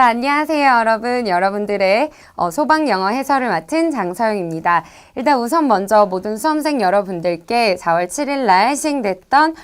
자, 안녕하세요, 여러분. 여러분들의 소방 영어 해설을 맡은 장서영입니다. 일단 우선 먼저 모든 수험생 여러분들께 4월 7일 날 시행됐던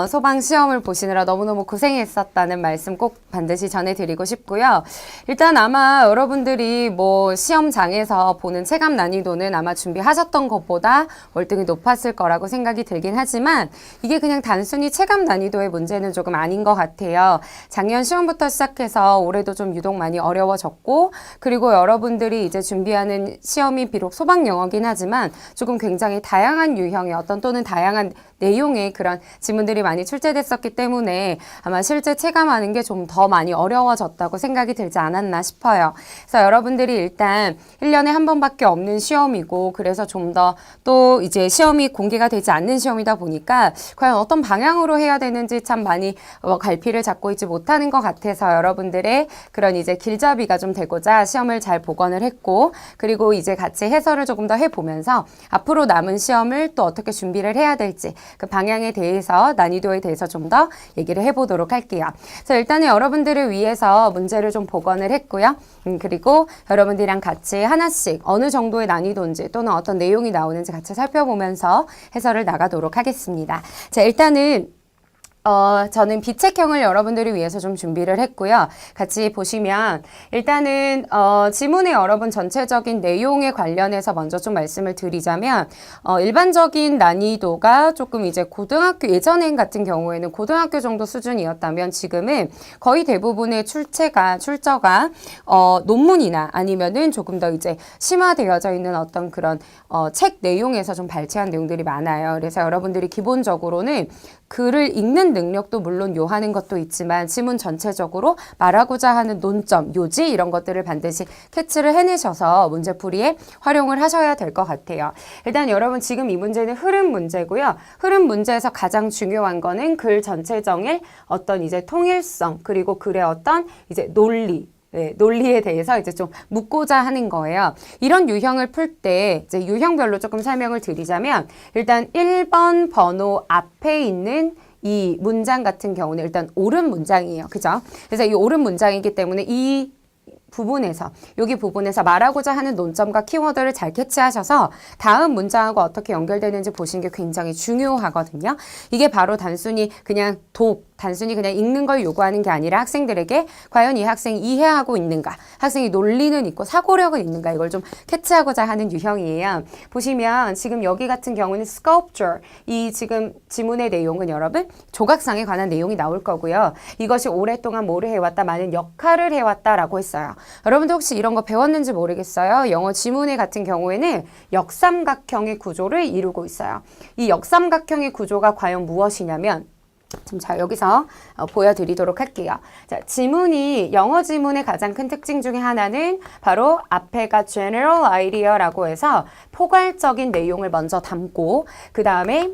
소방 시험을 보시느라 너무너무 고생했었다는 말씀 꼭 반드시 전해드리고 싶고요. 일단 아마 여러분들이 뭐 시험장에서 보는 체감 난이도는 아마 준비하셨던 것보다 월등히 높았을 거라고 생각이 들긴 하지만 이게 그냥 단순히 체감 난이도의 문제는 조금 아닌 것 같아요. 작년 시험부터 시작해서 올해도 좀 유독 많이 어려워졌고, 그리고 여러분들이 이제 준비하는 시험이 비록 소방 영어긴 하지만 조금 굉장히 다양한 유형의 또는 다양한 내용의 그런 지문들이 많이 출제됐었기 때문에 아마 실제 체감하는 게 좀 더 많이 어려워졌다고 생각이 들지 않았나 싶어요. 그래서 여러분들이 일단 1년에 한 번밖에 없는 시험이고, 그래서 좀 더 또 이제 시험이 공개가 되지 않는 시험이다 보니까 과연 어떤 방향으로 해야 되는지 참 많이 갈피를 잡고 있지 못하는 것 같아서 여러분들의 그런 이제 길잡이가 좀 되고자 시험을 잘 복원을 했고, 그리고 이제 같이 해설을 조금 더 해보면서 앞으로 남은 시험을 또 어떻게 준비를 해야 될지 그 방향에 대해서, 난이도에 대해서 좀 더 얘기를 해보도록 할게요. 그래서 일단은 여러분들을 위해서 문제를 좀 복원을 했고요. 그리고 여러분들이랑 같이 하나씩 어느 정도의 난이도인지 또는 어떤 내용이 나오는지 같이 살펴보면서 해설을 나가도록 하겠습니다. 자, 일단은 저는 비책형을 여러분들을 위해서 좀 준비를 했고요. 같이 보시면 일단은 지문의 여러분 전체적인 내용에 관련해서 먼저 좀 말씀을 드리자면 일반적인 난이도가 조금 이제 고등학교 예전엔 같은 경우에는 고등학교 정도 수준이었다면 지금은 거의 대부분의 출처가 논문이나 아니면은 조금 더 이제 심화되어져 있는 어떤 그런 책 내용에서 좀 발췌한 내용들이 많아요. 그래서 여러분들이 기본적으로는 글을 읽는 능력도 물론 요하는 것도 있지만 지문 전체적으로 말하고자 하는 논점, 요지 이런 것들을 반드시 캐치를 해내셔서 문제풀이에 활용을 하셔야 될 것 같아요. 일단 여러분 지금 이 문제는 흐름 문제고요. 흐름 문제에서 가장 중요한 거는 글 전체적인 어떤 이제 통일성, 그리고 글의 어떤 이제 논리에 대해서 이제 좀 묻고자 하는 거예요. 이런 유형을 풀 때 이제 유형별로 조금 설명을 드리자면 일단 1번 번호 앞에 있는 이 문장 같은 경우는 일단 옳은 문장이에요. 그죠? 그래서 이 옳은 문장이기 때문에 이 부분에서 여기 부분에서 말하고자 하는 논점과 키워드를 잘 캐치하셔서 다음 문장하고 어떻게 연결되는지 보시는 게 굉장히 중요하거든요. 이게 바로 단순히 그냥 읽는 걸 요구하는 게 아니라 학생들에게 과연 이 학생이 이해하고 있는가, 학생이 논리는 있고 사고력은 있는가, 이걸 좀 캐치하고자 하는 유형이에요. 보시면 지금 여기 같은 경우는 sculpture, 이 지금 지문의 내용은 여러분 조각상에 관한 내용이 나올 거고요. 이것이 오랫동안 뭐를 해왔다, 많은 역할을 해왔다라고 했어요. 여러분도 혹시 이런 거 배웠는지 모르겠어요. 영어 지문의 같은 경우에는 역삼각형의 구조를 이루고 있어요. 이 역삼각형의 구조가 과연 무엇이냐면 자, 여기서 보여드리도록 할게요. 자, 지문이, 영어 지문의 가장 큰 특징 중에 하나는 바로 앞에가 general idea라고 해서 포괄적인 내용을 먼저 담고, 그 다음에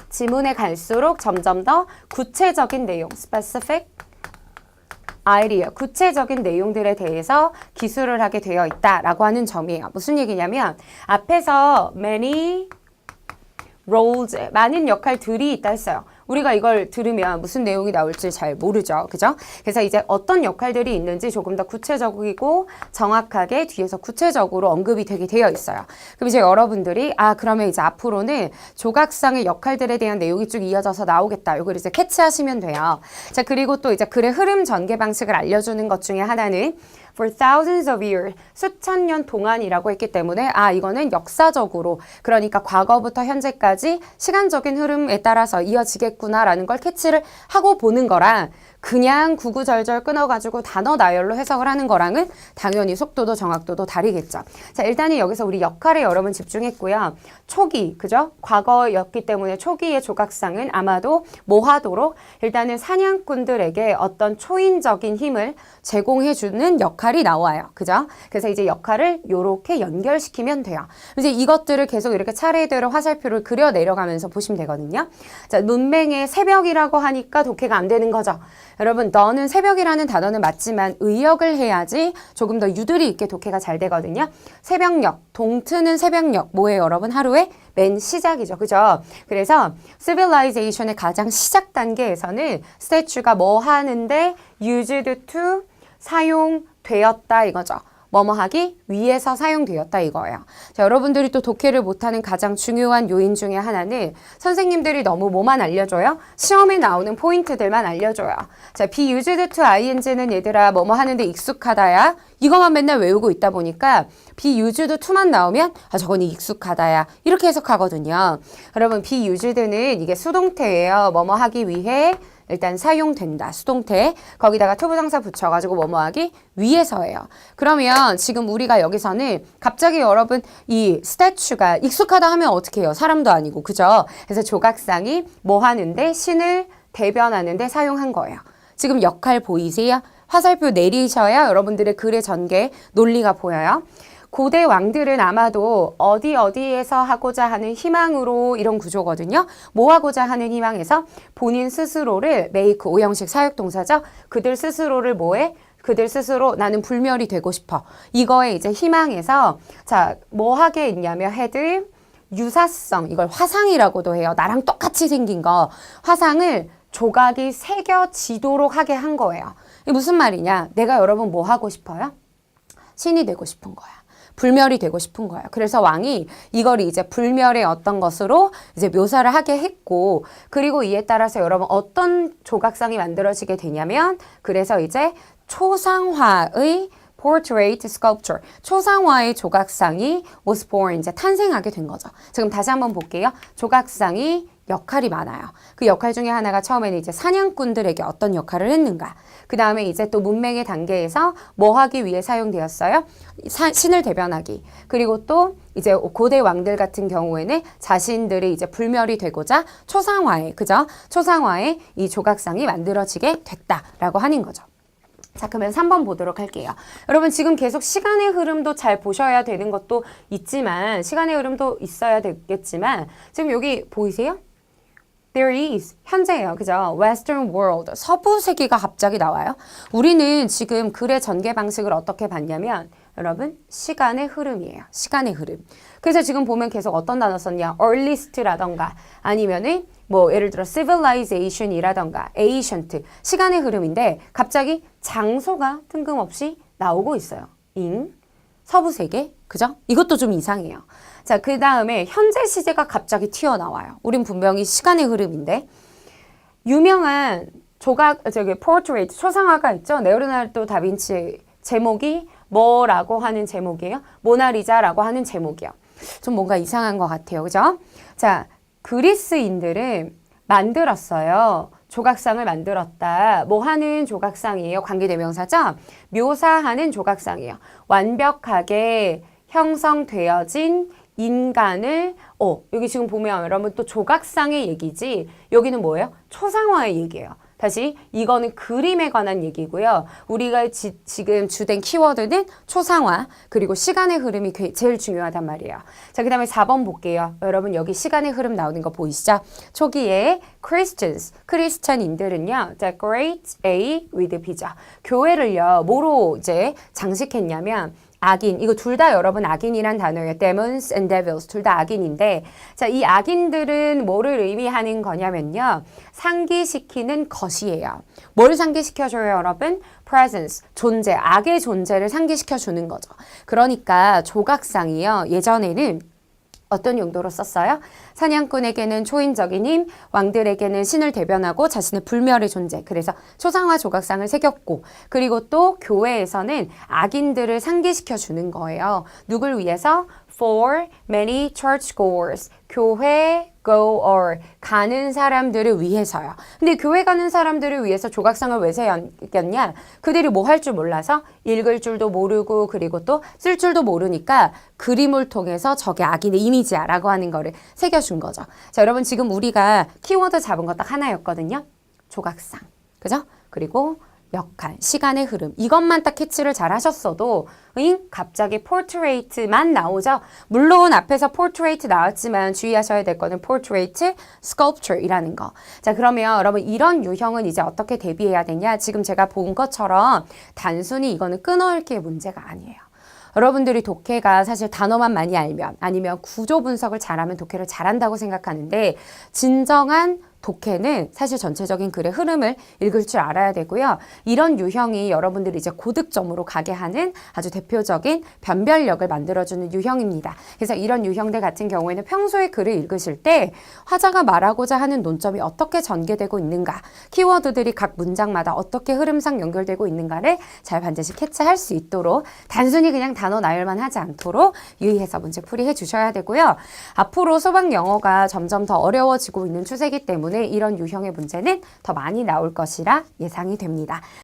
지문에 갈수록 점점 더 구체적인 내용, specific idea, 구체적인 내용들에 대해서 기술을 하게 되어 있다라고 하는 점이에요. 무슨 얘기냐면 앞에서 many roles, 많은 역할들이 있다 했어요. 우리가 이걸 들으면 무슨 내용이 나올지 잘 모르죠. 그죠? 그래서 이제 어떤 역할들이 있는지 조금 더 구체적이고 정확하게 뒤에서 구체적으로 언급이 되게 되어 있어요. 그럼 이제 여러분들이 그러면 이제 앞으로는 조각상의 역할들에 대한 내용이 쭉 이어져서 나오겠다. 이걸 이제 캐치하시면 돼요. 자, 그리고 또 이제 글의 흐름 전개 방식을 알려주는 것 중에 하나는 for thousands of years, 수천 년 동안이라고 했기 때문에 이거는 역사적으로, 그러니까 과거부터 현재까지 시간적인 흐름에 따라서 이어지겠구나라는 걸 캐치를 하고 보는 거랑 그냥 구구절절 끊어가지고 단어 나열로 해석을 하는 거랑은 당연히 속도도 정확도도 다르겠죠. 자, 일단은 여기서 우리 역할에 여러분 집중했고요. 초기, 그죠? 과거였기 때문에 초기의 조각상은 아마도 뭐 하도록 일단은 사냥꾼들에게 어떤 초인적인 힘을 제공해주는 역할이 나와요. 그죠? 그래서 이제 역할을 요렇게 연결시키면 돼요. 이제 이것들을 계속 이렇게 차례대로 화살표를 그려 내려가면서 보시면 되거든요. 자, 문맹의 새벽이라고 하니까 독해가 안 되는 거죠. 여러분, 너는 새벽이라는 단어는 맞지만 의역을 해야지 조금 더 유두리 있게 독해가 잘 되거든요. 새벽녘, 동트는 새벽녘, 뭐예요, 여러분? 하루의 맨 시작이죠. 그죠? 그래서 civilization의 가장 시작 단계에서는 statue가 뭐 하는데 used to 사용되었다 이거죠. 뭐뭐 하기 위해서 사용되었다 이거예요. 자, 여러분들이 또 독해를 못하는 가장 중요한 요인 중에 하나는 선생님들이 너무 뭐만 알려줘요? 시험에 나오는 포인트들만 알려줘요. 자, be used to ing는 얘들아 뭐뭐 하는데 익숙하다야. 이거만 맨날 외우고 있다 보니까 be used to만 나오면 아 저건 익숙하다야. 이렇게 해석하거든요. 여러분 be used는 이게 수동태예요. 뭐뭐 하기 위해 일단 사용된다. 수동태. 거기다가 투부정사 붙여가지고 뭐뭐 하기 위해서예요. 그러면 지금 우리가 여기서는 갑자기 여러분 이 스태츄가 익숙하다 하면 어떻게 해요? 사람도 아니고. 그죠? 그래서 조각상이 뭐 하는데 신을 대변하는데 사용한 거예요. 지금 역할 보이세요? 화살표 내리셔야 여러분들의 글의 전개 논리가 보여요. 고대 왕들은 아마도 어디에서 하고자 하는 희망으로 이런 구조거든요. 뭐 하고자 하는 희망에서 본인 스스로를 make 오형식 사역동사죠. 그들 스스로를 뭐해? 그들 스스로 나는 불멸이 되고 싶어. 이거에 이제 희망에서 자, 뭐 하게 있냐면 헤드 유사성 이걸 화상이라고도 해요. 나랑 똑같이 생긴 거 화상을 조각이 새겨지도록 하게 한 거예요. 이게 무슨 말이냐? 내가 여러분 뭐 하고 싶어요? 신이 되고 싶은 거야. 불멸이 되고 싶은 거예요. 그래서 왕이 이걸 이제 불멸의 어떤 것으로 이제 묘사를 하게 했고, 그리고 이에 따라서 여러분 어떤 조각상이 만들어지게 되냐면, 그래서 이제 초상화의 portrait sculpture, 초상화의 조각상이 was born, 이제 탄생하게 된 거죠. 지금 다시 한번 볼게요. 조각상이 역할이 많아요. 그 역할 중에 하나가 처음에는 이제 사냥꾼들에게 어떤 역할을 했는가. 그 다음에 이제 또 문맹의 단계에서 뭐 하기 위해 사용되었어요? 신을 대변하기. 그리고 또 이제 고대 왕들 같은 경우에는 자신들이 이제 불멸이 되고자 초상화에, 그죠? 초상화에 이 조각상이 만들어지게 됐다라고 하는 거죠. 자, 그러면 3번 보도록 할게요. 여러분 지금 계속 시간의 흐름도 잘 보셔야 되는 것도 있지만, 시간의 흐름도 있어야 되겠지만, 지금 여기 보이세요? There is, 현재예요. 그죠? Western world, 서부 세계가 갑자기 나와요. 우리는 지금 글의 전개 방식을 어떻게 봤냐면, 여러분, 시간의 흐름이에요. 시간의 흐름. 그래서 지금 보면 계속 어떤 단어 썼냐? earliest라던가, 아니면은, 뭐, 예를 들어, civilization이라던가, ancient, 시간의 흐름인데, 갑자기 장소가 뜬금없이 나오고 있어요. in, 서부 세계. 그죠? 이것도 좀 이상해요. 자, 그 다음에 현재 시제가 갑자기 튀어나와요. 우린 분명히 시간의 흐름인데, 유명한 포트레이트, 초상화가 있죠? 레오나르도 다빈치 제목이 뭐라고 하는 제목이에요? 모나리자라고 하는 제목이요. 좀 뭔가 이상한 것 같아요. 그죠? 자, 그리스인들은 만들었어요. 조각상을 만들었다. 뭐 하는 조각상이에요? 관계대명사죠? 묘사하는 조각상이에요. 완벽하게 형성되어진 인간을 여기 지금 보면 여러분 또 조각상의 얘기지, 여기는 뭐예요? 초상화의 얘기예요. 다시 이거는 그림에 관한 얘기고요. 우리가 지금 주된 키워드는 초상화, 그리고 시간의 흐름이 제일 중요하단 말이에요. 자, 그 다음에 4번 볼게요. 여러분 여기 시간의 흐름 나오는 거 보이시죠? 초기에 Christians, 크리스찬인들은요, decorate A with B죠. 교회를요, 뭐로 이제 장식했냐면, 악인, 이거 둘 다 여러분 악인이란 단어예요. demons and devils, 둘 다 악인인데, 자, 이 악인들은 뭐를 의미하는 거냐면요, 상기시키는 것이에요. 뭘 상기시켜줘요, 여러분? presence, 존재, 악의 존재를 상기시켜주는 거죠. 그러니까 조각상이요, 예전에는 어떤 용도로 썼어요? 사냥꾼에게는 초인적인 힘, 왕들에게는 신을 대변하고 자신의 불멸의 존재. 그래서 초상화 조각상을 새겼고, 그리고 또 교회에서는 악인들을 상기시켜 주는 거예요. 누굴 위해서? For many churchgoers. 교회 goer, 가는 사람들을 위해서요. 근데 교회 가는 사람들을 위해서 조각상을 왜 새겼냐? 그들이 뭐 할 줄 몰라서 읽을 줄도 모르고, 그리고 또 쓸 줄도 모르니까 그림을 통해서 저게 악인의 이미지야 라고 하는 거를 새겨준 거죠. 자, 여러분 지금 우리가 키워드 잡은 거 딱 하나였거든요. 조각상. 그죠? 그리고 역할, 시간의 흐름, 이것만 딱 캐치를 잘 하셨어도 갑자기 포트레이트만 나오죠. 물론 앞에서 포트레이트 나왔지만 주의하셔야 될 거는 포트레이트 스컬프처이라는 거. 자, 그러면 여러분 이런 유형은 이제 어떻게 대비해야 되냐? 지금 제가 본 것처럼 단순히 이거는 끊어읽기의 문제가 아니에요. 여러분들이 독해가 사실 단어만 많이 알면, 아니면 구조 분석을 잘하면 독해를 잘한다고 생각하는데, 진정한 독해는 사실 전체적인 글의 흐름을 읽을 줄 알아야 되고요. 이런 유형이 여러분들이 이제 고득점으로 가게 하는 아주 대표적인 변별력을 만들어주는 유형입니다. 그래서 이런 유형들 같은 경우에는 평소에 글을 읽으실 때 화자가 말하고자 하는 논점이 어떻게 전개되고 있는가, 키워드들이 각 문장마다 어떻게 흐름상 연결되고 있는가를 잘 반드시 캐치할 수 있도록 단순히 그냥 단어 나열만 하지 않도록 유의해서 문제풀이 해주셔야 되고요. 앞으로 수학 영어가 점점 더 어려워지고 있는 추세이기 때문에 이런 유형의 문제는 더 많이 나올 것이라 예상이 됩니다.